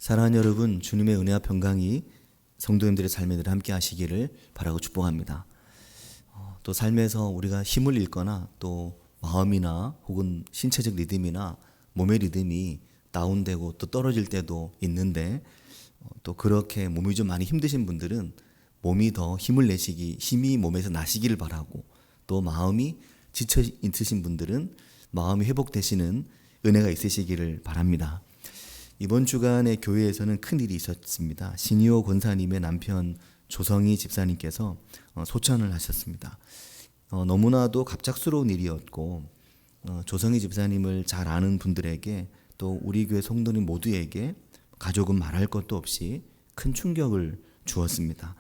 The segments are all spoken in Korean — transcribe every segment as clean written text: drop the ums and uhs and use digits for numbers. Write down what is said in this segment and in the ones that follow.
사랑하는 여러분, 주님의 은혜와 평강이 성도님들의 삶에 늘 함께 하시기를 바라고 축복합니다. 또 삶에서 우리가 힘을 잃거나 또 마음이나 혹은 신체적 리듬이나 몸의 리듬이 다운되고 또 떨어질 때도 있는데, 또 그렇게 몸이 좀 많이 힘드신 분들은 몸이 더 힘이 몸에서 나시기를 바라고, 또 마음이 지쳐 있으신 분들은 마음이 회복되시는 은혜가 있으시기를 바랍니다. 이번 주간에 교회에서는 큰 일이 있었습니다. 신이호 권사님의 남편 조성희 집사님께서 소천을 하셨습니다. 너무나도 갑작스러운 일이었고, 조성희 집사님을 잘 아는 분들에게 또 우리 교회 성도님 모두에게 가족은 말할 것도 없이 큰 충격을 주었습니다.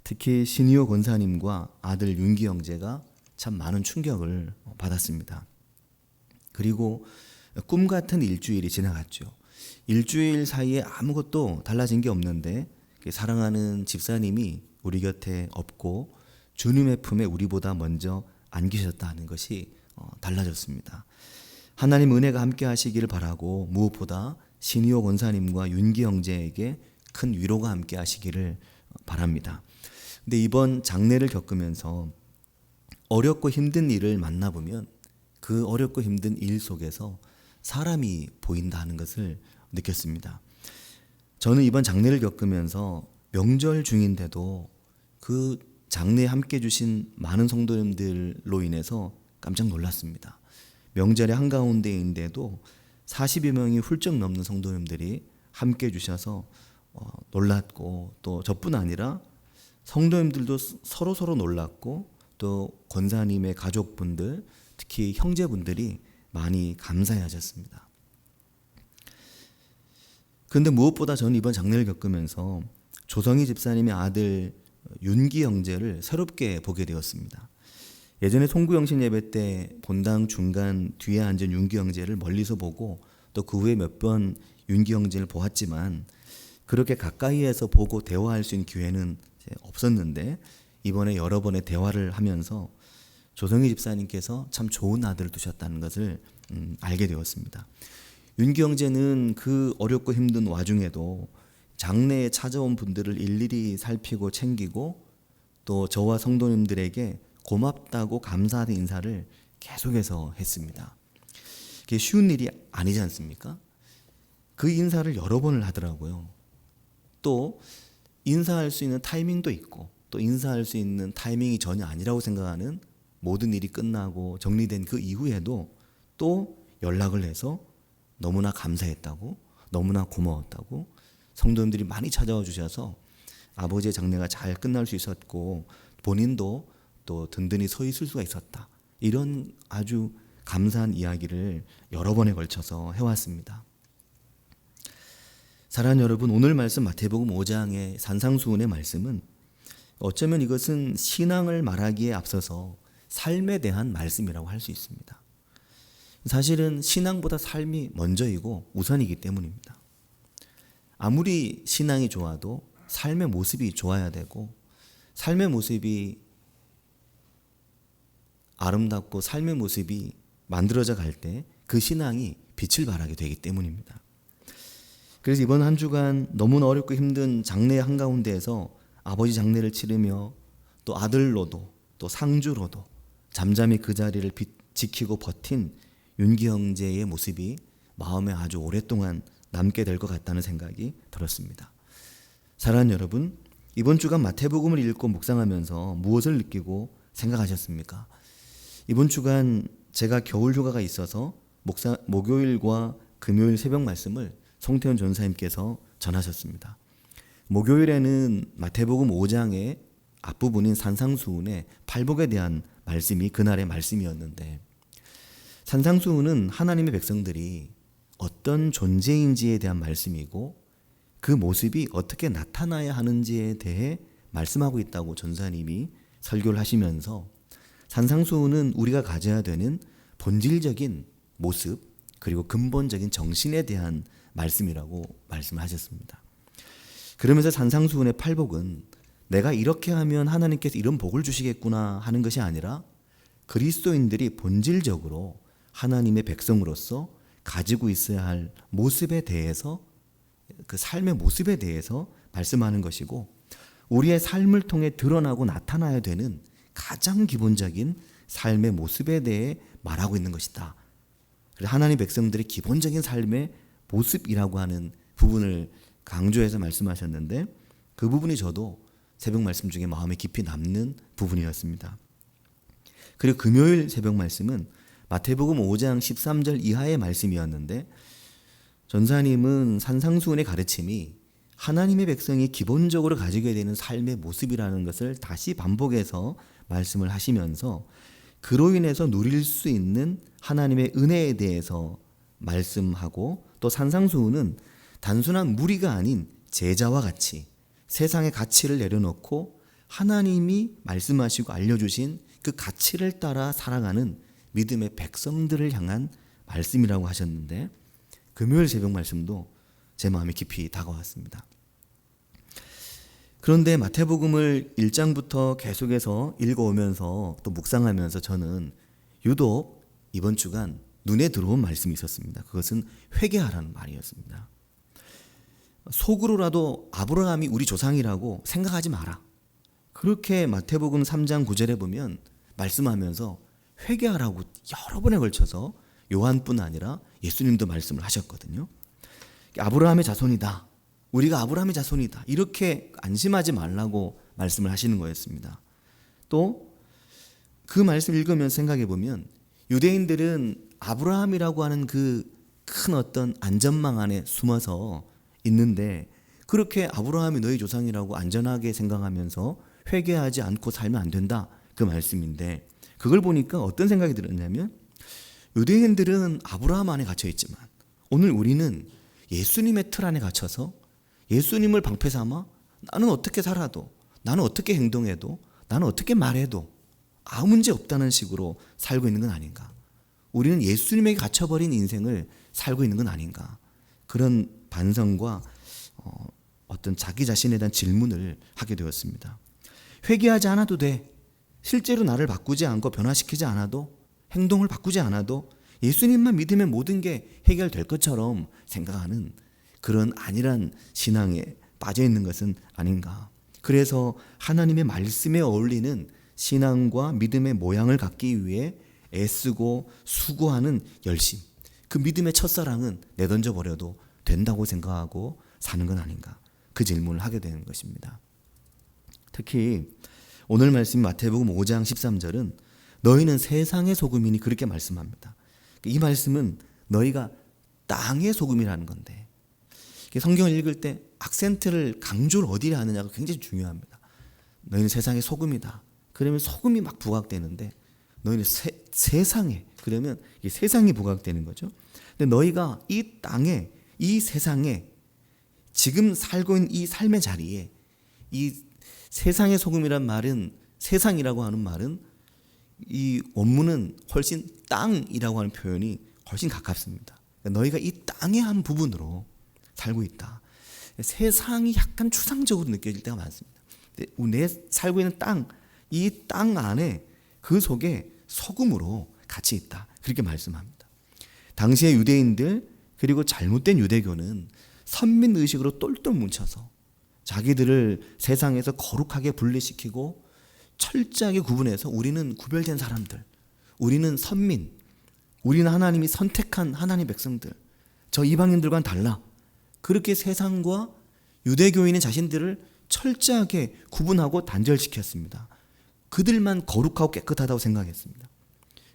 특히 신이호 권사님과 아들 윤기 형제가 참 많은 충격을 받았습니다. 그리고 꿈 같은 일주일이 지나갔죠. 일주일 사이에 아무것도 달라진 게 없는데, 사랑하는 집사님이 우리 곁에 없고 주님의 품에 우리보다 먼저 안기셨다는 것이 달라졌습니다. 하나님 은혜가 함께 하시기를 바라고, 무엇보다 신이호 권사님과 윤기 형제에게 큰 위로가 함께 하시기를 바랍니다. 근데 이번 장례를 겪으면서 어렵고 힘든 일을 만나보면 그 어렵고 힘든 일 속에서 사람이 보인다 하는 것을 느꼈습니다. 저는 이번 장례를 겪으면서 명절 중인데도 그 장례에 함께 해주신 많은 성도님들로 인해서 깜짝 놀랐습니다. 명절의 한가운데인데도 40여 명이 훌쩍 넘는 성도님들이 함께 해주셔서 놀랐고, 또 저뿐 아니라 성도님들도 서로 놀랐고, 또 권사님의 가족분들, 특히 형제분들이 많이 감사해 하셨습니다. 그런데 무엇보다 저는 이번 장례를 겪으면서 조성희 집사님의 아들 윤기 형제를 새롭게 보게 되었습니다. 예전에 송구영신 예배 때 본당 중간 뒤에 앉은 윤기 형제를 멀리서 보고, 또 그 후에 몇 번 윤기 형제를 보았지만 그렇게 가까이에서 보고 대화할 수 있는 기회는 없었는데, 이번에 여러 번의 대화를 하면서 조성희 집사님께서 참 좋은 아들을 두셨다는 것을 알게 되었습니다. 윤기 형제는 그 어렵고 힘든 와중에도 장례에 찾아온 분들을 일일이 살피고 챙기고, 또 저와 성도님들에게 고맙다고 감사하는 인사를 계속해서 했습니다. 그게 쉬운 일이 아니지 않습니까? 그 인사를 여러 번을 하더라고요. 또 인사할 수 있는 타이밍도 있고, 또 인사할 수 있는 타이밍이 전혀 아니라고 생각하는, 모든 일이 끝나고 정리된 그 이후에도 또 연락을 해서 너무나 감사했다고, 너무나 고마웠다고, 성도님들이 많이 찾아와 주셔서 아버지의 장례가 잘 끝날 수 있었고 본인도 또 든든히 서 있을 수가 있었다, 이런 아주 감사한 이야기를 여러 번에 걸쳐서 해왔습니다. 사랑하는 여러분, 오늘 말씀 마태복음 5장의 산상수훈의 말씀은 어쩌면 이것은 신앙을 말하기에 앞서서 삶에 대한 말씀이라고 할 수 있습니다. 사실은 신앙보다 삶이 먼저이고 우선이기 때문입니다. 아무리 신앙이 좋아도 삶의 모습이 좋아야 되고, 삶의 모습이 아름답고 삶의 모습이 만들어져 갈 때 그 신앙이 빛을 발하게 되기 때문입니다. 그래서 이번 한 주간 너무나 어렵고 힘든 장례의 한가운데에서 아버지 장례를 치르며 또 아들로도 또 상주로도 잠잠히 그 자리를 지키고 버틴 윤기 형제의 모습이 마음에 아주 오랫동안 남게 될 것 같다는 생각이 들었습니다. 사랑하는 여러분, 이번 주간 마태복음을 읽고 묵상하면서 무엇을 느끼고 생각하셨습니까? 이번 주간 제가 겨울 휴가가 있어서 목요일과 금요일 새벽 말씀을 송태훈 전사님께서 전하셨습니다. 목요일에는 마태복음 5장의 앞부분인 산상수훈의 팔복에 대한 말씀이 그날의 말씀이었는데, 산상수훈은 하나님의 백성들이 어떤 존재인지에 대한 말씀이고, 그 모습이 어떻게 나타나야 하는지에 대해 말씀하고 있다고 전사님이 설교를 하시면서, 산상수훈은 우리가 가져야 되는 본질적인 모습, 그리고 근본적인 정신에 대한 말씀이라고 말씀하셨습니다. 그러면서 산상수훈의 팔복은 내가 이렇게 하면 하나님께서 이런 복을 주시겠구나 하는 것이 아니라, 그리스도인들이 본질적으로 하나님의 백성으로서 가지고 있어야 할 모습에 대해서 그 삶의 모습에 대해서 말씀하는 것이고, 우리의 삶을 통해 드러나고 나타나야 되는 가장 기본적인 삶의 모습에 대해 말하고 있는 것이다. 그래서 하나님 백성들의 기본적인 삶의 모습이라고 하는 부분을 강조해서 말씀하셨는데, 그 부분이 저도 새벽 말씀 중에 마음에 깊이 남는 부분이었습니다. 그리고 금요일 새벽 말씀은 마태복음 5장 13절 이하의 말씀이었는데, 전사님은 산상수훈의 가르침이 하나님의 백성이 기본적으로 가지게 되는 삶의 모습이라는 것을 다시 반복해서 말씀을 하시면서, 그로 인해서 누릴 수 있는 하나님의 은혜에 대해서 말씀하고, 또 산상수훈은 단순한 무리가 아닌 제자와 같이 세상의 가치를 내려놓고 하나님이 말씀하시고 알려주신 그 가치를 따라 살아가는 믿음의 백성들을 향한 말씀이라고 하셨는데, 금요일 새벽 말씀도 제 마음에 깊이 다가왔습니다. 그런데 마태복음을 1장부터 계속해서 읽어오면서 또 묵상하면서 저는 유독 이번 주간 눈에 들어온 말씀이 있었습니다. 그것은 회개하라는 말이었습니다. 속으로라도 아브라함이 우리 조상이라고 생각하지 마라. 그렇게 마태복음 3장 9절에 보면 말씀하면서 회개하라고 여러 번에 걸쳐서 요한뿐 아니라 예수님도 말씀을 하셨거든요. 아브라함의 자손이다. 우리가 아브라함의 자손이다. 이렇게 안심하지 말라고 말씀을 하시는 거였습니다. 또 그 말씀 읽으면서 생각해 보면 유대인들은 아브라함이라고 하는 그 큰 어떤 안전망 안에 숨어서 있는데, 그렇게 아브라함이 너희 조상이라고 안전하게 생각하면서 회개하지 않고 살면 안 된다, 그 말씀인데, 그걸 보니까 어떤 생각이 들었냐면, 유대인들은 아브라함 안에 갇혀 있지만 오늘 우리는 예수님의 틀 안에 갇혀서 예수님을 방패 삼아 나는 어떻게 살아도, 나는 어떻게 행동해도, 나는 어떻게 말해도 아무 문제 없다는 식으로 살고 있는 건 아닌가. 우리는 예수님에게 갇혀버린 인생을 살고 있는 건 아닌가. 그런 반성과 어떤 자기 자신에 대한 질문을 하게 되었습니다. 회개하지 않아도 돼. 실제로 나를 바꾸지 않고 변화시키지 않아도, 행동을 바꾸지 않아도 예수님만 믿으면 모든 게 해결될 것처럼 생각하는 그런 안일한 신앙에 빠져 있는 것은 아닌가. 그래서 하나님의 말씀에 어울리는 신앙과 믿음의 모양을 갖기 위해 애쓰고 수고하는 열심, 그 믿음의 첫사랑은 내던져 버려도 된다고 생각하고 사는 건 아닌가. 그 질문을 하게 되는 것입니다. 특히 오늘 말씀 마태복음 5장 13절은 너희는 세상의 소금이니 그렇게 말씀합니다. 이 말씀은 너희가 땅의 소금이라는 건데, 성경을 읽을 때 악센트를, 강조를 어디에 하느냐가 굉장히 중요합니다. 너희는 세상의 소금이다. 그러면 소금이 막 부각되는데, 너희는 세상에, 그러면 이 세상이 부각되는 거죠. 근데 너희가 이 땅에, 이 세상에, 지금 살고 있는 이 삶의 자리에, 이 세상의 소금이란 말은, 세상이라고 하는 말은 이 원문은 훨씬 땅이라고 하는 표현이 훨씬 가깝습니다. 그러니까 너희가 이 땅의 한 부분으로 살고 있다. 세상이 약간 추상적으로 느껴질 때가 많습니다. 내 살고 있는 땅, 이 땅 안에, 그 속에 소금으로 같이 있다. 그렇게 말씀합니다. 당시의 유대인들, 그리고 잘못된 유대교는 선민의식으로 똘똘 뭉쳐서 자기들을 세상에서 거룩하게 분리시키고 철저하게 구분해서 우리는 구별된 사람들, 우리는 선민, 우리는 하나님이 선택한 하나님의 백성들, 저 이방인들과는 달라. 그렇게 세상과 유대교인의 자신들을 철저하게 구분하고 단절시켰습니다. 그들만 거룩하고 깨끗하다고 생각했습니다.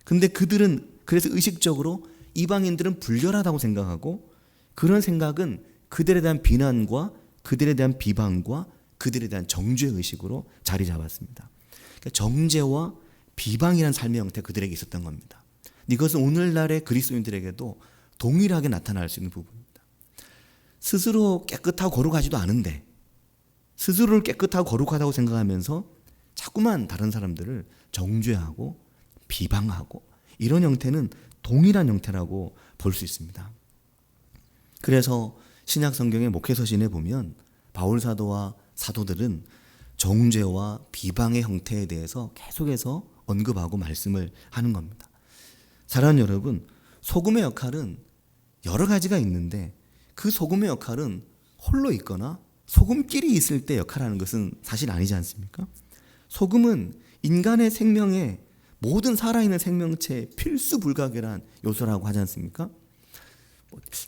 근데 그들은 그래서 의식적으로 이방인들은 불결하다고 생각하고, 그런 생각은 그들에 대한 비난과 그들에 대한 비방과 그들에 대한 정죄의식으로 자리 잡았습니다. 그러니까 정죄와 비방이라는 삶의 형태 그들에게 있었던 겁니다. 이것은 오늘날의 그리스도인들에게도 동일하게 나타날 수 있는 부분입니다. 스스로 깨끗하고 거룩하지도 않은데, 스스로를 깨끗하고 거룩하다고 생각하면서 자꾸만 다른 사람들을 정죄하고 비방하고, 이런 형태는 동일한 형태라고 볼 수 있습니다. 그래서 신약 성경의 목회서신에 보면 바울 사도와 사도들은 정죄와 비방의 형태에 대해서 계속해서 언급하고 말씀을 하는 겁니다. 사랑하는 여러분, 소금의 역할은 여러 가지가 있는데 그 소금의 역할은 홀로 있거나 소금끼리 있을 때 역할하는 것은 사실 아니지 않습니까? 소금은 인간의 생명에 모든 살아있는 생명체의 필수 불가결한 요소라고 하지 않습니까?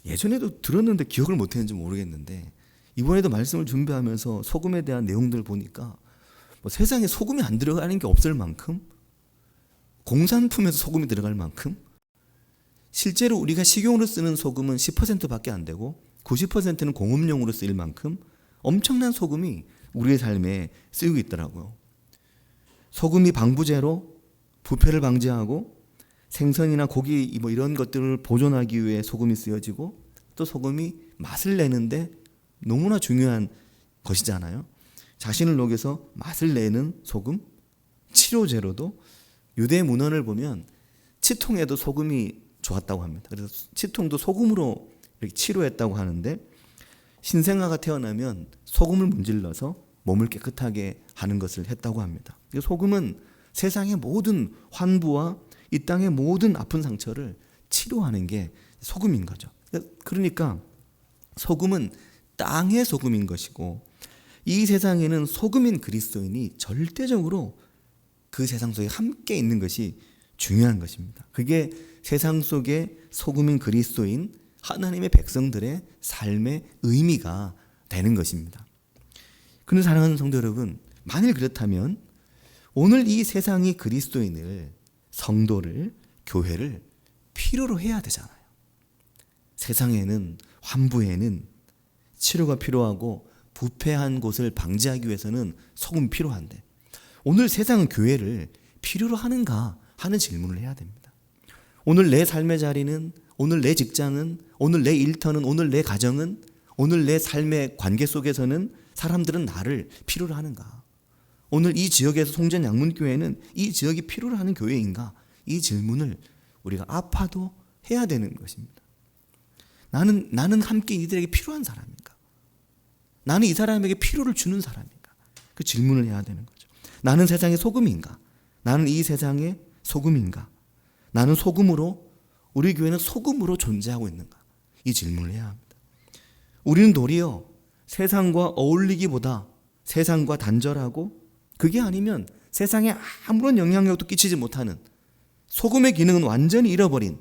예전에도 들었는데 기억을 못했는지 모르겠는데 이번에도 말씀을 준비하면서 소금에 대한 내용들을 보니까 세상에 소금이 안 들어가는 게 없을 만큼, 공산품에서 소금이 들어갈 만큼, 실제로 우리가 식용으로 쓰는 소금은 10%밖에 안 되고 90%는 공업용으로 쓰일 만큼 엄청난 소금이 우리의 삶에 쓰이고 있더라고요. 소금이 방부제로 부패를 방지하고 생선이나 고기 이런 것들을 보존하기 위해 소금이 쓰여지고, 또 소금이 맛을 내는데 너무나 중요한 것이잖아요. 자신을 녹여서 맛을 내는 소금, 치료제로도 유대 문헌을 보면 치통에도 소금이 좋았다고 합니다. 그래서 치통도 소금으로 이렇게 치료했다고 하는데, 신생아가 태어나면 소금을 문질러서 몸을 깨끗하게 하는 것을 했다고 합니다. 소금은 세상의 모든 환부와 이 땅의 모든 아픈 상처를 치료하는 게 소금인 거죠. 그러니까 소금은 땅의 소금인 것이고, 이 세상에는 소금인 그리스도인이 절대적으로 그 세상 속에 함께 있는 것이 중요한 것입니다. 그게 세상 속에 소금인 그리스도인 하나님의 백성들의 삶의 의미가 되는 것입니다. 그런데 사랑하는 성도 여러분, 만일 그렇다면 오늘 이 세상이 그리스도인을, 성도를, 교회를 필요로 해야 되잖아요. 세상에는, 환부에는 치료가 필요하고 부패한 곳을 방지하기 위해서는 소금이 필요한데, 오늘 세상은 교회를 필요로 하는가 하는 질문을 해야 됩니다. 오늘 내 삶의 자리는, 오늘 내 직장은, 오늘 내 일터는, 오늘 내 가정은, 오늘 내 삶의 관계 속에서는 사람들은 나를 필요로 하는가? 오늘 이 지역에서 송전 양문교회는 이 지역이 필요로 하는 교회인가? 이 질문을 우리가 아파도 해야 되는 것입니다. 나는 함께 이들에게 필요한 사람인가? 나는 이 사람에게 필요를 주는 사람인가? 그 질문을 해야 되는 거죠. 나는 세상의 소금인가? 나는 이 세상의 소금인가? 나는 소금으로, 우리 교회는 소금으로 존재하고 있는가? 이 질문을 해야 합니다. 우리는 도리어 세상과 어울리기보다 세상과 단절하고, 그게 아니면 세상에 아무런 영향력도 끼치지 못하는, 소금의 기능은 완전히 잃어버린,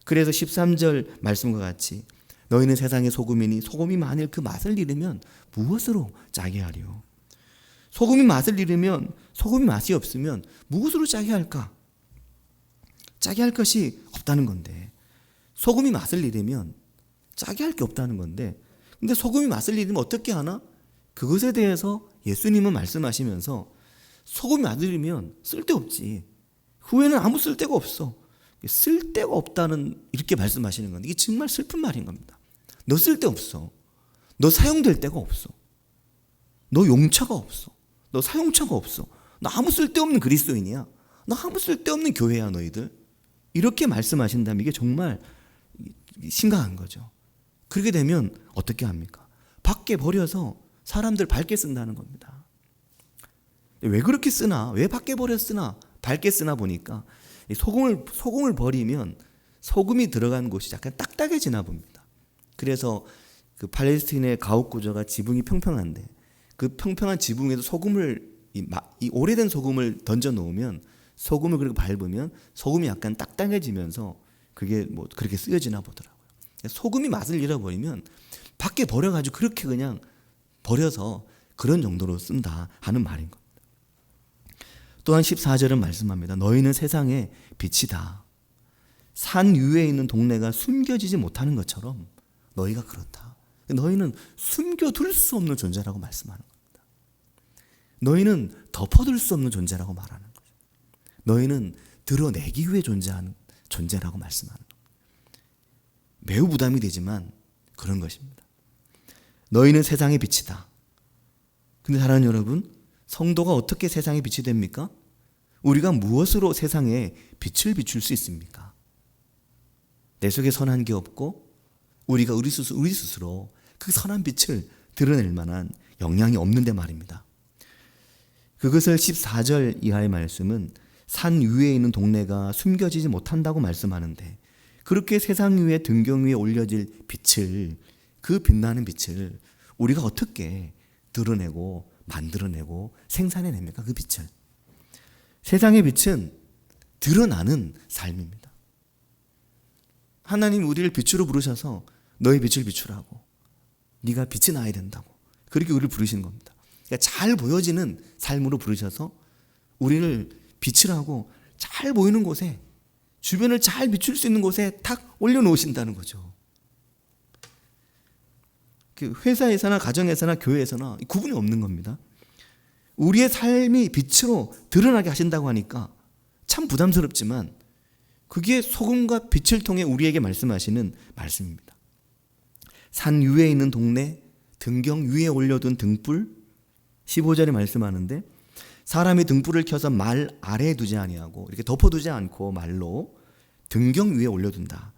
그래서 13절 말씀과 같이 너희는 세상의 소금이니 소금이 만일 그 맛을 잃으면 무엇으로 짜게 하리요? 소금이 맛을 잃으면, 소금이 맛이 없으면 무엇으로 짜게 할까? 짜게 할 것이 없다는 건데, 소금이 맛을 잃으면 짜게 할 게 없다는 건데, 근데 소금이 맛을 잃으면 어떻게 하나? 그것에 대해서 예수님은 말씀하시면서 소금이 맛을 잃으면 쓸데없지, 후에는 아무 쓸데가 없어, 쓸데가 없다는, 이렇게 말씀하시는 건데, 이게 정말 슬픈 말인 겁니다. 너 쓸데없어. 너 사용될 데가 없어. 너 용처가 없어. 너 사용처가 없어. 너 아무 쓸데없는 그리스도인이야. 너 아무 쓸데없는 교회야 너희들. 이렇게 말씀하신다면 이게 정말 심각한 거죠. 그렇게 되면 어떻게 합니까? 밖에 버려서 사람들 밝게 쓴다는 겁니다. 왜 그렇게 쓰나? 왜 밖에 버려 쓰나? 밝게 쓰나 보니까 소금을 버리면 소금이 들어간 곳이 약간 딱딱해지나 봅니다. 그래서 그 팔레스틴의 가옥 구조가 지붕이 평평한데, 그 평평한 지붕에도 소금을, 이 오래된 소금을 던져 놓으면, 소금을 그렇게 밟으면 소금이 약간 딱딱해지면서 그게 그렇게 쓰여지나 보더라고요. 소금이 맛을 잃어버리면 밖에 버려가지고 그렇게 그냥 버려서 그런 정도로 쓴다 하는 말인 겁니다. 또한 14절은 말씀합니다. 너희는 세상의 빛이다. 산 위에 있는 동네가 숨겨지지 못하는 것처럼 너희가 그렇다. 너희는 숨겨둘 수 없는 존재라고 말씀하는 겁니다. 너희는 덮어둘 수 없는 존재라고 말하는 거죠. 너희는 드러내기 위해 존재하는 존재라고 말씀하는 겁니다. 매우 부담이 되지만 그런 것입니다. 너희는 세상의 빛이다. 근데 사랑하는 여러분, 성도가 어떻게 세상의 빛이 됩니까? 우리가 무엇으로 세상에 빛을 비출 수 있습니까? 내 속에 선한 게 없고 우리가 우리 스스로 그 선한 빛을 드러낼 만한 영향이 없는데 말입니다. 그것을 14절 이하의 말씀은 산 위에 있는 동네가 숨겨지지 못한다고 말씀하는데, 그렇게 세상 위에 등경 위에 올려질 빛을, 그 빛나는 빛을 우리가 어떻게 드러내고 만들어내고 생산해냅니까? 그 빛을. 세상의 빛은 드러나는 삶입니다. 하나님 우리를 빛으로 부르셔서 너의 빛을 비추라고, 네가 빛이 나야 된다고, 그렇게 우리를 부르시는 겁니다. 그러니까 잘 보여지는 삶으로 부르셔서 우리를 빛이라고 잘 보이는 곳에, 주변을 잘 비출 수 있는 곳에 탁 올려놓으신다는 거죠. 그 회사에서나 가정에서나 교회에서나 구분이 없는 겁니다. 우리의 삶이 빛으로 드러나게 하신다고 하니까 참 부담스럽지만 그게 소금과 빛을 통해 우리에게 말씀하시는 말씀입니다. 산 위에 있는 동네, 등경 위에 올려둔 등불, 15절에 말씀하는데 사람이 등불을 켜서 말 아래에 두지 아니하고 이렇게 덮어두지 않고 말로 등경 위에 올려둔다.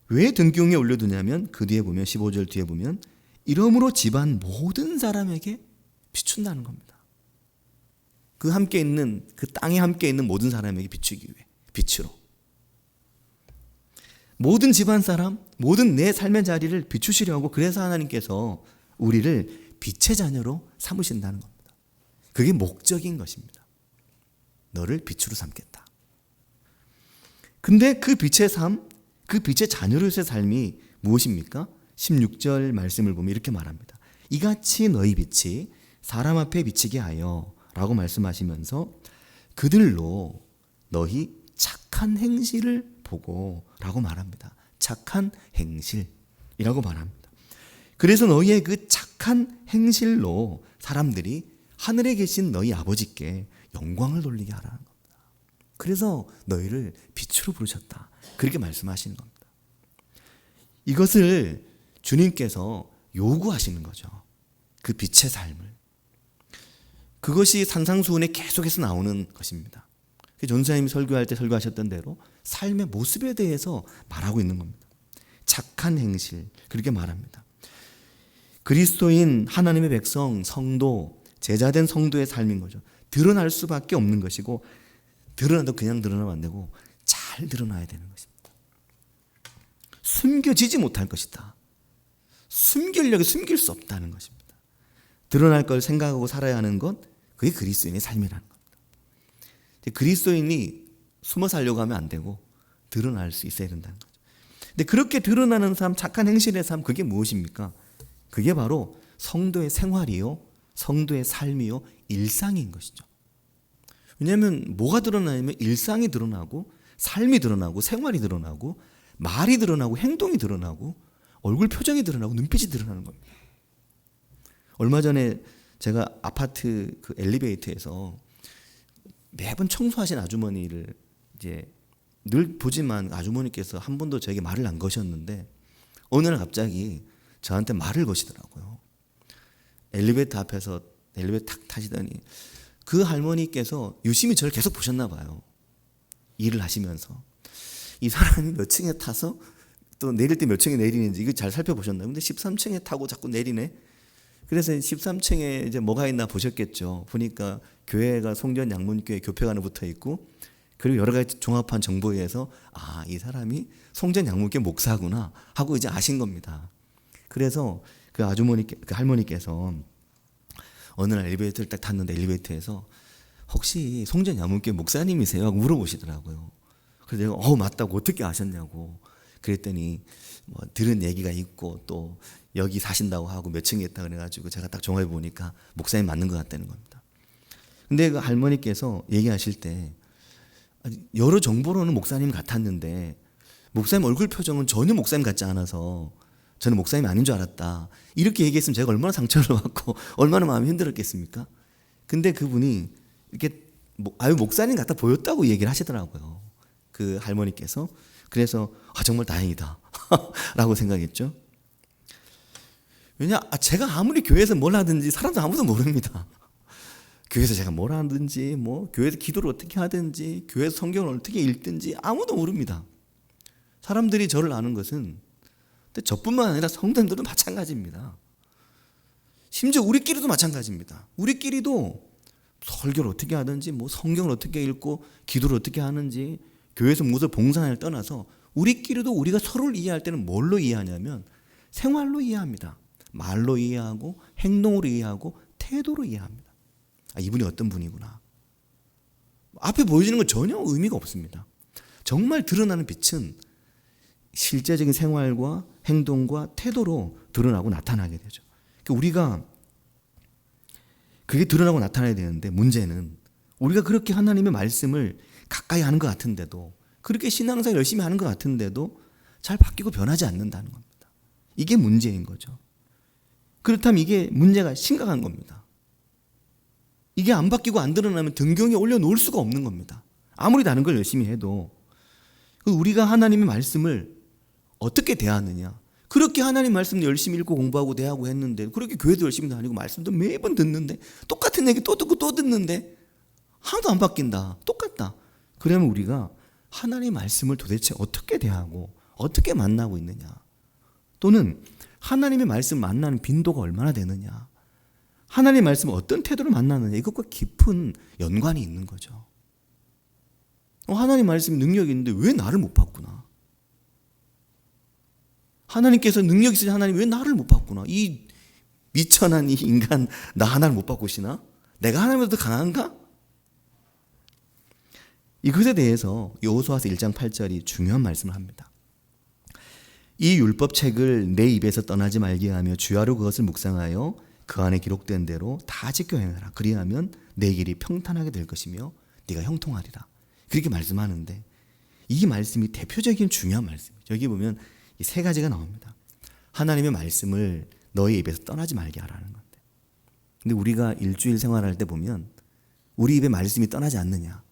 왜 등경 위에 올려두냐면 그 뒤에 보면 15절 뒤에 보면 이러므로 집안 모든 사람에게 비춘다는 겁니다. 그 함께 있는, 그 땅에 함께 있는 모든 사람에게 비추기 위해, 빛으로. 모든 집안 사람, 모든 내 삶의 자리를 비추시려고, 그래서 하나님께서 우리를 빛의 자녀로 삼으신다는 겁니다. 그게 목적인 것입니다. 너를 빛으로 삼겠다. 근데 그 빛의 삶, 그 빛의 자녀로서의 삶이 무엇입니까? 16절 말씀을 보면 이렇게 말합니다. 이같이 너희 빛이 사람 앞에 비치게 하여 라고 말씀하시면서 그들로 너희 착한 행실을 보고 라고 말합니다. 착한 행실이라고 말합니다. 그래서 너희의 그 착한 행실로 사람들이 하늘에 계신 너희 아버지께 영광을 돌리게 하라는 겁니다. 그래서 너희를 빛으로 부르셨다. 그렇게 말씀하시는 겁니다. 이것을 주님께서 요구하시는 거죠. 그 빛의 삶을. 그것이 산상수훈에 계속해서 나오는 것입니다. 전사님이 설교할 때 설교하셨던 대로 삶의 모습에 대해서 말하고 있는 겁니다. 착한 행실, 그렇게 말합니다. 그리스도인 하나님의 백성, 성도, 제자된 성도의 삶인 거죠. 드러날 수밖에 없는 것이고, 드러나도 그냥 드러나면 안 되고 잘 드러나야 되는 것입니다. 숨겨지지 못할 것이다. 숨기려고 숨길 수 없다는 것입니다. 드러날 걸 생각하고 살아야 하는 것, 그게 그리스도인의 삶이라는 겁니다. 그리스도인이 숨어 살려고 하면 안 되고 드러날 수 있어야 된다는 거죠. 근데 그렇게 드러나는 삶, 착한 행실의 삶, 그게 무엇입니까? 그게 바로 성도의 생활이요, 성도의 삶이요, 일상인 것이죠. 왜냐하면 뭐가 드러나냐면 일상이 드러나고 삶이 드러나고 생활이 드러나고 말이 드러나고 행동이 드러나고 얼굴 표정이 드러나고 눈빛이 드러나는 겁니다. 얼마 전에 제가 아파트 그 엘리베이터에서 매번 청소하신 아주머니를 이제 늘 보지만 아주머니께서 한 번도 저에게 말을 안 거셨는데 어느 날 갑자기 저한테 말을 거시더라고요. 엘리베이터 앞에서 엘리베이터 탁 타시더니 그 할머니께서 유심히 저를 계속 보셨나 봐요. 일을 하시면서. 이 사람이 몇 층에 타서 또 내릴 때 몇 층에 내리는지 이거 잘 살펴보셨나요? 근데 13층에 타고 자꾸 내리네. 그래서 13층에 이제 뭐가 있나 보셨겠죠. 보니까 교회가 송전 양문교회 교표관에 붙어 있고 그리고 여러 가지 종합한 정보에 의해서 아, 이 사람이 송전 양문교회 목사구나 하고 이제 아신 겁니다. 그래서 그 그 할머니께서 어느 날 엘리베이터를 딱 탔는데 엘리베이터에서 혹시 송전 양문교회 목사님이세요? 하고 물어보시더라고요. 그래서 내가 맞다고 어떻게 아셨냐고 그랬더니 뭐 들은 얘기가 있고 또 여기 사신다고 하고 몇 층에 있다 그래가지고 제가 딱 종합해 보니까 목사님 맞는 것 같다는 겁니다. 근데 그 할머니께서 얘기하실 때 여러 정보로는 목사님 같았는데 목사님 얼굴 표정은 전혀 목사님 같지 않아서 저는 목사님이 아닌 줄 알았다. 이렇게 얘기했으면 제가 얼마나 상처를 받고 얼마나 마음이 힘들었겠습니까? 근데 그분이 이렇게 목사님 같아 보였다고 얘기를 하시더라고요. 그 할머니께서. 그래서 정말 다행이다 라고 생각했죠. 왜냐 제가 아무리 교회에서 뭘 하든지 사람들 아무도 모릅니다. 교회에서 제가 뭘 하든지 뭐 교회에서 기도를 어떻게 하든지 교회에서 성경을 어떻게 읽든지 아무도 모릅니다. 사람들이 저를 아는 것은 근데 저뿐만 아니라 성도님들도 마찬가지입니다. 심지어 우리끼리도 마찬가지입니다. 우리끼리도 설교를 어떻게 하든지 뭐 성경을 어떻게 읽고 기도를 어떻게 하는지 교회에서 무슨 봉사를 떠나서 우리끼리도 우리가 서로를 이해할 때는 뭘로 이해하냐면 생활로 이해합니다. 말로 이해하고 행동으로 이해하고 태도로 이해합니다. 이분이 어떤 분이구나. 앞에 보여지는 건 전혀 의미가 없습니다. 정말 드러나는 빛은 실제적인 생활과 행동과 태도로 드러나고 나타나게 되죠. 우리가 그게 드러나고 나타나야 되는데, 문제는 우리가 그렇게 하나님의 말씀을 가까이 하는 것 같은데도, 그렇게 신앙생활 열심히 하는 것 같은데도 잘 바뀌고 변하지 않는다는 겁니다. 이게 문제인 거죠. 그렇다면 이게 문제가 심각한 겁니다. 이게 안 바뀌고 안 드러나면 등경에 올려놓을 수가 없는 겁니다. 아무리 다른 걸 열심히 해도. 우리가 하나님의 말씀을 어떻게 대하느냐. 그렇게 하나님 말씀도 열심히 읽고 공부하고 대하고 했는데, 그렇게 교회도 열심히 다니고 말씀도 매번 듣는데, 똑같은 얘기 또 듣고 또 듣는데 하나도 안 바뀐다. 똑같다. 그러면 우리가 하나님의 말씀을 도대체 어떻게 대하고 어떻게 만나고 있느냐, 또는 하나님의 말씀 만나는 빈도가 얼마나 되느냐, 하나님의 말씀을 어떤 태도로 만나느냐, 이것과 깊은 연관이 있는 거죠. 하나님 말씀이 능력이 있는데 왜 나를 못 봤구나. 하나님께서 능력이 있으니 하나님 왜 나를 못 봤구나. 이 미천한 이 인간 나 하나를 못 바꾸시나? 내가 하나님보다 더 강한가? 이것에 대해서 여호수아서 1장 8절이 중요한 말씀을 합니다. 이 율법책을 내 입에서 떠나지 말게 하며 주야로 그것을 묵상하여 그 안에 기록된 대로 다 지켜 행하라. 그리하면 내 길이 평탄하게 될 것이며 네가 형통하리라. 그렇게 말씀하는데, 이 말씀이 대표적인 중요한 말씀이죠. 여기 보면 이 세 가지가 나옵니다. 하나님의 말씀을 너의 입에서 떠나지 말게 하라는 건데, 근데 우리가 일주일 생활할 때 보면 우리 입에 말씀이 떠나지 않느냐,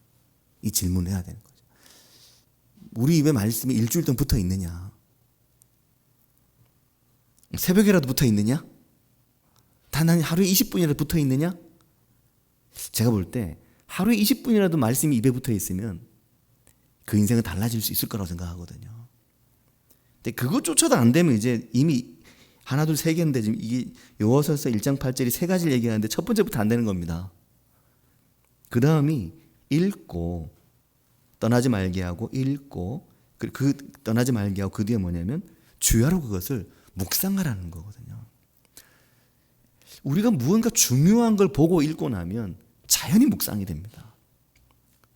이 질문을 해야 되는 거죠. 우리 입에 말씀이 일주일 동안 붙어 있느냐, 새벽이라도 붙어 있느냐, 단 하루에 20분이라도 붙어 있느냐. 제가 볼 때 하루에 20분이라도 말씀이 입에 붙어 있으면 그 인생은 달라질 수 있을 거라고 생각하거든요. 근데 그것조차도 안 되면 이제 이미 하나 둘 세 개인데, 지금 이게 여호수아서 1장 8절이 세 가지를 얘기하는데 첫 번째부터 안 되는 겁니다. 그 다음이 읽고 떠나지 말게 하고, 읽고 그 떠나지 말게 하고, 그 뒤에 뭐냐면 주야로 그것을 묵상하라는 거거든요. 우리가 무언가 중요한 걸 보고 읽고 나면 자연히 묵상이 됩니다.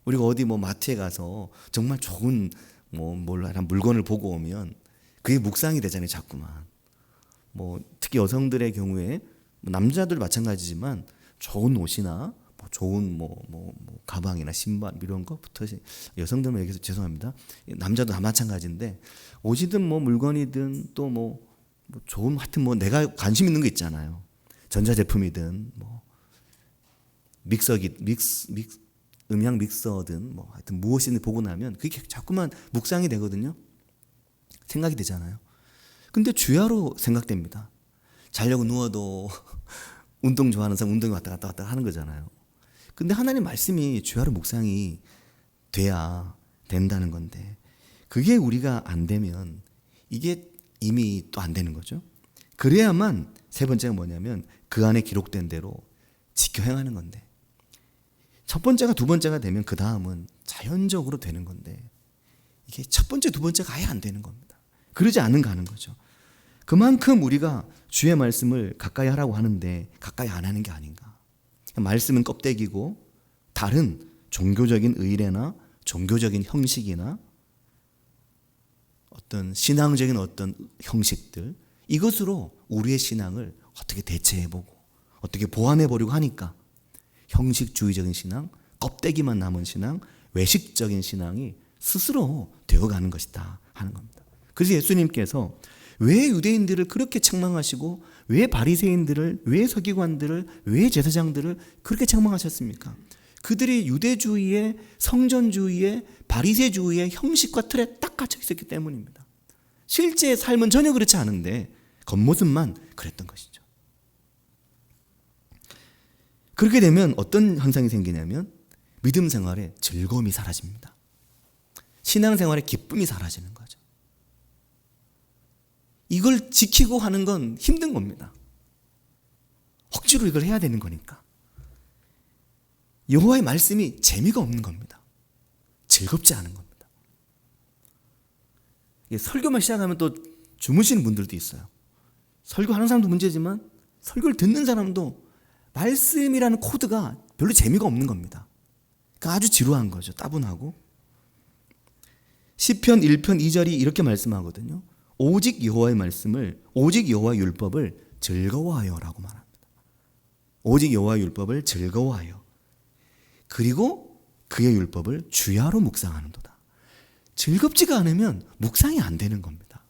우리가 어디 마트에 가서 정말 좋은 한 물건을 보고 오면 그게 묵상이 되잖아요, 자꾸만. 특히 여성들의 경우에, 남자들 마찬가지지만 좋은 옷이나 좋은 가방이나 신발 이런 거부터, 여성들만 얘기해서 죄송합니다. 남자도 다 마찬가지인데, 옷이든 물건이든 또 좋은, 하여튼 내가 관심 있는 거 있잖아요. 전자제품이든 음향 믹서든 하여튼 무엇이든 보고 나면 그게 자꾸만 묵상이 되거든요. 생각이 되잖아요. 근데 주야로 생각됩니다. 자려고 누워도 운동 좋아하는 사람 운동이 왔다 갔다 하는 거잖아요. 근데 하나님 말씀이 주야로 묵상이 돼야 된다는 건데, 그게 우리가 안 되면 이게 이미 또 안 되는 거죠. 그래야만 세 번째가 뭐냐면 그 안에 기록된 대로 지켜 행하는 건데, 첫 번째가 두 번째가 되면 그 다음은 자연적으로 되는 건데, 이게 첫 번째 두 번째가 아예 안 되는 겁니다. 그러지 않은가 하는 거죠. 그만큼 우리가 주의 말씀을 가까이 하라고 하는데 가까이 안 하는 게 아닌가. 말씀은 껍데기고 다른 종교적인 의례나 종교적인 형식이나 어떤 신앙적인 어떤 형식들, 이것으로 우리의 신앙을 어떻게 대체해보고 어떻게 보완해보려고 하니까 형식주의적인 신앙, 껍데기만 남은 신앙, 외식적인 신앙이 스스로 되어가는 것이다 하는 겁니다. 그래서 예수님께서 왜 유대인들을 그렇게 책망하시고, 왜 바리새인들을, 왜 서기관들을, 왜 제사장들을 그렇게 책망하셨습니까? 그들이 유대주의의, 성전주의의, 바리새주의의 형식과 틀에 딱 갇혀 있었기 때문입니다. 실제 삶은 전혀 그렇지 않은데 겉모습만 그랬던 것이죠. 그렇게 되면 어떤 현상이 생기냐면 믿음 생활에 즐거움이 사라집니다. 신앙생활에 기쁨이 사라지는 거죠. 이걸 지키고 하는 건 힘든 겁니다. 억지로 이걸 해야 되는 거니까. 여호와의 말씀이 재미가 없는 겁니다. 즐겁지 않은 겁니다. 설교만 시작하면 또 주무시는 분들도 있어요. 설교하는 사람도 문제지만 설교를 듣는 사람도 말씀이라는 코드가 별로 재미가 없는 겁니다. 그러니까 아주 지루한 거죠. 따분하고. 시편 1편 2절이 이렇게 말씀하거든요. 오직 여호와의 말씀을, 오직 여호와의 율법을 즐거워하여라고 말합니다. 오직 여호와의 율법을 즐거워하여. 그리고 그의 율법을 주야로 묵상하는도다. 즐겁지가 않으면 묵상이 안 되는 겁니다.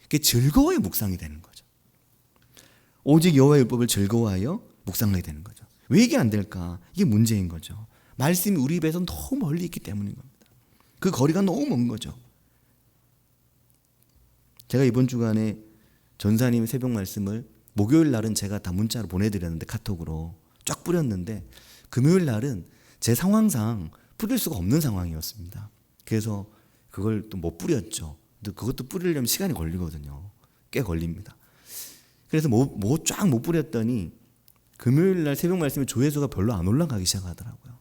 그게 즐거워야 묵상이 되는 거죠. 오직 여호와의 율법을 즐거워하여 묵상하게 되는 거죠. 왜 이게 안 될까? 이게 문제인 거죠. 말씀이 우리 입에서 너무 멀리 있기 때문인 겁니다. 그 거리가 너무 먼 거죠. 제가 이번 주간에 전사님 새벽 말씀을 목요일 날은 제가 다 문자로 보내드렸는데, 카톡으로 쫙 뿌렸는데, 금요일 날은 제 상황상 뿌릴 수가 없는 상황이었습니다. 그래서 그걸 또 못 뿌렸죠. 근데 그것도 뿌리려면 시간이 걸리거든요. 꽤 걸립니다. 그래서 쫙 못 뿌렸더니 금요일 날 새벽 말씀에 조회수가 별로 안 올라가기 시작하더라고요.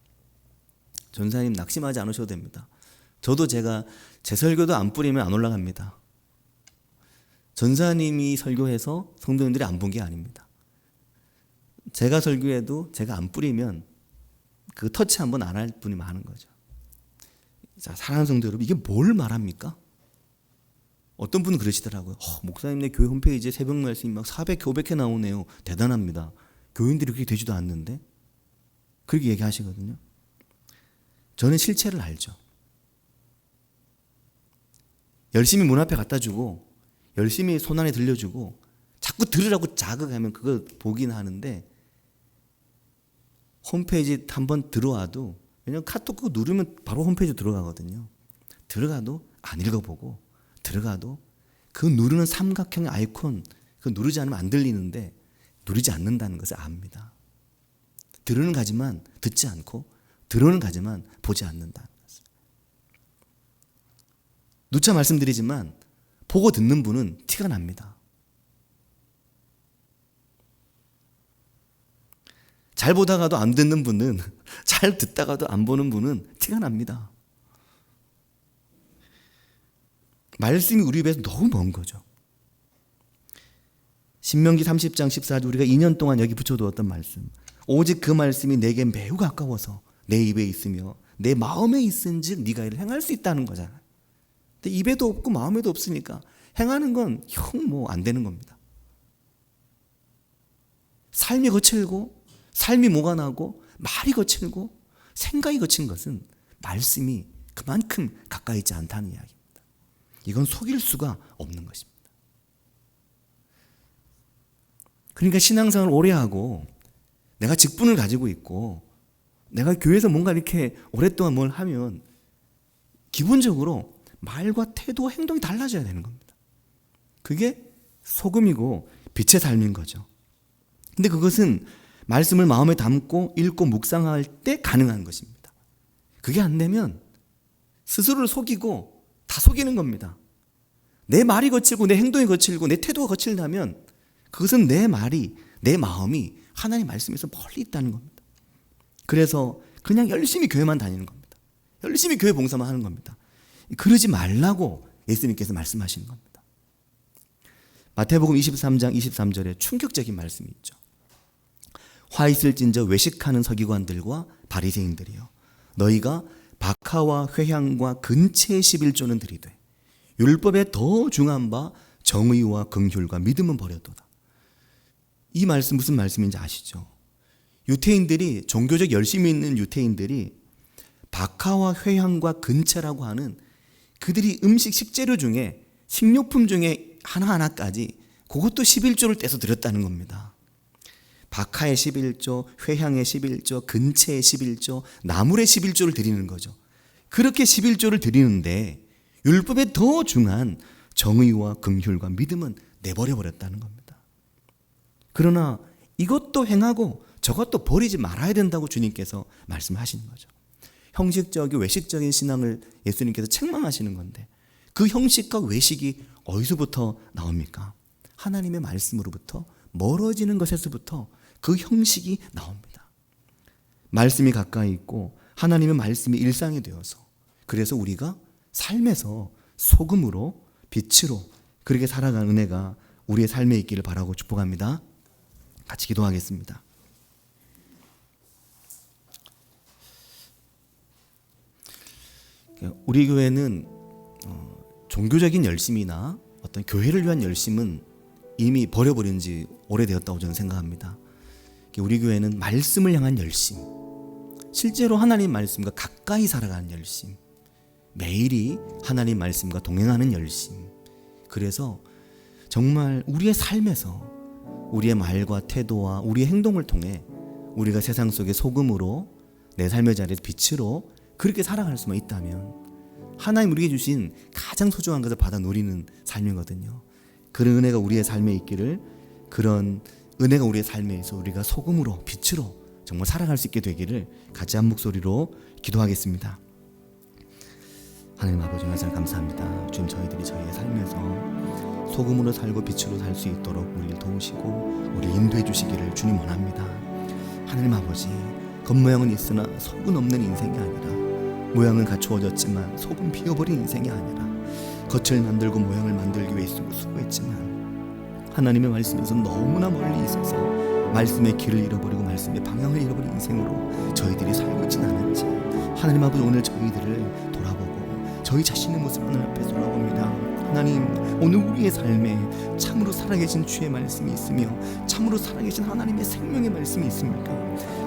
전사님 낙심하지 않으셔도 됩니다. 저도 제가 제 설교도 안 뿌리면 안 올라갑니다. 전사님이 설교해서 성도님들이 안 본 게 아닙니다. 제가 설교해도 제가 안 뿌리면 그 터치 한번 안 할 분이 많은 거죠. 자, 사랑하는 성도 여러분, 이게 뭘 말합니까? 어떤 분은 그러시더라고요. 목사님네 교회 홈페이지에 새벽 말씀이 막 400회, 500회 나오네요. 대단합니다. 교인들이 그렇게 되지도 않는데? 그렇게 얘기하시거든요. 저는 실체를 알죠. 열심히 문 앞에 갖다 주고, 열심히 손 안에 들려주고, 자꾸 들으라고 자극하면 그거 보긴 하는데, 홈페이지 한번 들어와도, 왜냐면 카톡 그거 누르면 바로 홈페이지 들어가거든요. 들어가도 안 읽어보고, 들어가도 그 누르는 삼각형 아이콘, 그거 누르지 않으면 안 들리는데, 누르지 않는다는 것을 압니다. 들으는 가지만 듣지 않고, 들어는 가지만 보지 않는다는 것을. 누차 말씀드리지만 보고 듣는 분은 티가 납니다. 잘 보다가도 안 듣는 분은, 잘 듣다가도 안 보는 분은 티가 납니다. 말씀이 우리 입에서 너무 먼 거죠. 신명기 30장 14절, 우리가 2년 동안 여기 붙여두었던 말씀. 오직 그 말씀이 내게 매우 가까워서 내 입에 있으며 내 마음에 있은즉 네가 이를 행할 수 있다는 거잖아요. 근데 입에도 없고 마음에도 없으니까 행하는 건 형 뭐 안 되는 겁니다. 삶이 거칠고, 삶이 모관하고, 말이 거칠고, 생각이 거친 것은 말씀이 그만큼 가까이 있지 않다는 이야기입니다. 이건 속일 수가 없는 것입니다. 그러니까 신앙생활을 오래 하고, 내가 직분을 가지고 있고, 내가 교회에서 뭔가 이렇게 오랫동안 뭘 하면 기본적으로 말과 태도와 행동이 달라져야 되는 겁니다. 그게 소금이고 빛의 삶인 거죠. 근데 그것은 말씀을 마음에 담고 읽고 묵상할 때 가능한 것입니다. 그게 안 되면 스스로를 속이고 다 속이는 겁니다. 내 말이 거칠고 내 행동이 거칠고 내 태도가 거칠다면 그것은 내 말이, 내 마음이 하나님 말씀에서 멀리 있다는 겁니다. 그래서 그냥 열심히 교회만 다니는 겁니다. 열심히 교회 봉사만 하는 겁니다. 그러지 말라고 예수님께서 말씀하시는 겁니다. 마태복음 23장 23절에 충격적인 말씀이 있죠. 화 있을진저 외식하는 서기관들과 바리새인들이여, 너희가 박하와 회향과 근체의 11조는 드리되 율법에 더 중한 바 정의와 긍휼과 믿음은 버렸도다. 이 말씀 무슨 말씀인지 아시죠? 유태인들이, 종교적 열심히 있는 유태인들이 박하와 회향과 근체라고 하는 그들이 음식 식재료 중에, 식료품 중에 하나하나까지 그것도 11조를 떼서 드렸다는 겁니다. 박하의 11조, 회향의 11조, 근체의 11조, 나물의 11조를 드리는 거죠. 그렇게 11조를 드리는데 율법에 더 중한 정의와 긍휼과 믿음은 내버려 버렸다는 겁니다. 그러나 이것도 행하고 저것도 버리지 말아야 된다고 주님께서 말씀하시는 거죠. 형식적이고 외식적인 신앙을 예수님께서 책망하시는 건데, 그 형식과 외식이 어디서부터 나옵니까? 하나님의 말씀으로부터 멀어지는 것에서부터 그 형식이 나옵니다. 말씀이 가까이 있고 하나님의 말씀이 일상이 되어서, 그래서 우리가 삶에서 소금으로, 빛으로 그렇게 살아가는 은혜가 우리의 삶에 있기를 바라고 축복합니다. 같이 기도하겠습니다. 우리 교회는 종교적인 열심이나 어떤 교회를 위한 열심은 이미 버려버린 지 오래되었다고 저는 생각합니다. 우리 교회는 말씀을 향한 열심, 실제로 하나님 말씀과 가까이 살아가는 열심, 매일이 하나님 말씀과 동행하는 열심, 그래서 정말 우리의 삶에서 우리의 말과 태도와 우리의 행동을 통해 우리가 세상 속의 소금으로 내 삶의 자리에서 빛으로 그렇게 살아갈 수만 있다면 하나님 우리에게 주신 가장 소중한 것을 받아 누리는 삶이거든요. 그런 은혜가 우리의 삶에 있기를, 그런 은혜가 우리의 삶에 있어 우리가 소금으로 빛으로 정말 살아갈 수 있게 되기를 같이 한 목소리로 기도하겠습니다. 하나님 아버지 말씀 감사합니다. 주님, 저희들이 저희의 삶에서 소금으로 살고 빛으로 살 수 있도록 우리를 도우시고 우리를 인도해 주시기를 주님 원합니다. 하나님 아버지, 겉모양은 있으나 속은 없는 인생이 아니라, 모양은 갖추어졌지만 속은 비어버린 인생이 아니라, 겉을 만들고 모양을 만들기 위해 수고했지만 하나님의 말씀에서 너무나 멀리 있어서 말씀의 길을 잃어버리고 말씀의 방향을 잃어버린 인생으로 저희들이 살고 있지는 않은지, 하나님 아버지, 오늘 저희들을 돌아보고 저희 자신의 모습을 하나님 앞에 돌아봅니다. 하나님, 오늘 우리의 삶에 참으로 살아계신 주의 말씀이 있으며 참으로 살아계신 하나님의 생명의 말씀이 있습니까?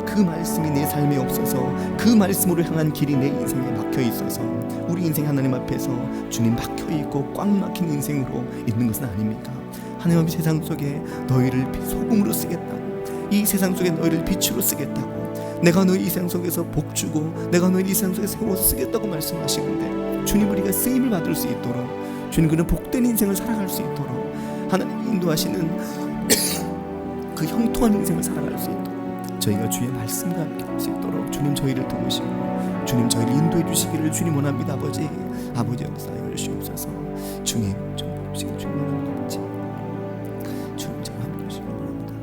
그 말씀이 내 삶에 없어서 그 말씀으로 향한 길이 내 인생에 막혀 있어서 우리 인생 하나님 앞에서 주님 막혀 있고 꽉 막힌 인생으로 있는 것은 아닙니까? 하나님 아버지, 세상 속에 너희를 소금으로 쓰겠다고, 이 세상 속에 너희를 빛으로 쓰겠다고, 내가 너희 이 세상 속에서 복주고 내가 너희 이 세상 속에 세워서 쓰겠다고 말씀하시는데, 주님 우리가 쓰임을 받을 수 있도록, 주님 그런 복된 인생을 살아갈 수 있도록 하나님 인도하시는 그 형통한 인생을 살아갈 수 있도록 저희가 주의 말씀과 함께 할 수 있도록 주님 저희를 도우시고 주님 저희를 인도해 주시기를 주님 원합니다. 아버지, 아버지 역사에 주옵소서. 주님 좀 도우시기를 주님 원합니다. 아버지, 주님 저와 함께 하시기를 원합니다.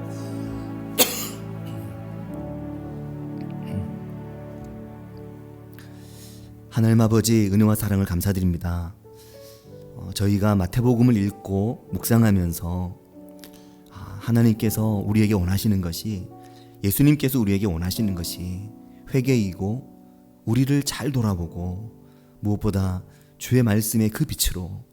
하나님 아버지, 은혜와 사랑을 감사드립니다. 저희가 마태복음을 읽고 묵상하면서 하나님께서 우리에게 원하시는 것이, 예수님께서 우리에게 원하시는 것이 회개이고 우리를 잘 돌아보고 무엇보다 주의 말씀의 그 빛으로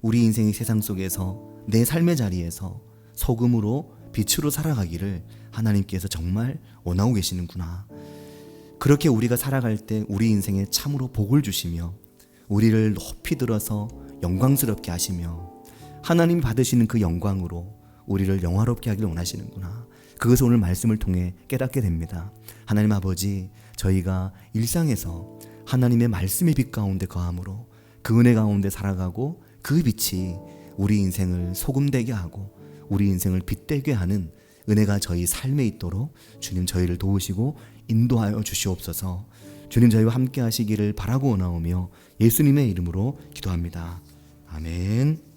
우리 인생의 세상 속에서 내 삶의 자리에서 소금으로 빛으로 살아가기를 하나님께서 정말 원하고 계시는구나. 그렇게 우리가 살아갈 때 우리 인생에 참으로 복을 주시며 우리를 높이 들어서 영광스럽게 하시며 하나님이 받으시는 그 영광으로 우리를 영화롭게 하기를 원하시는구나. 그것을 오늘 말씀을 통해 깨닫게 됩니다. 하나님 아버지, 저희가 일상에서 하나님의 말씀의 빛 가운데 거함으로 그 은혜 가운데 살아가고 그 빛이 우리 인생을 소금되게 하고 우리 인생을 빛되게 하는 은혜가 저희 삶에 있도록 주님 저희를 도우시고 인도하여 주시옵소서. 주님 저희와 함께 하시기를 바라고 원하오며 예수님의 이름으로 기도합니다. 아멘.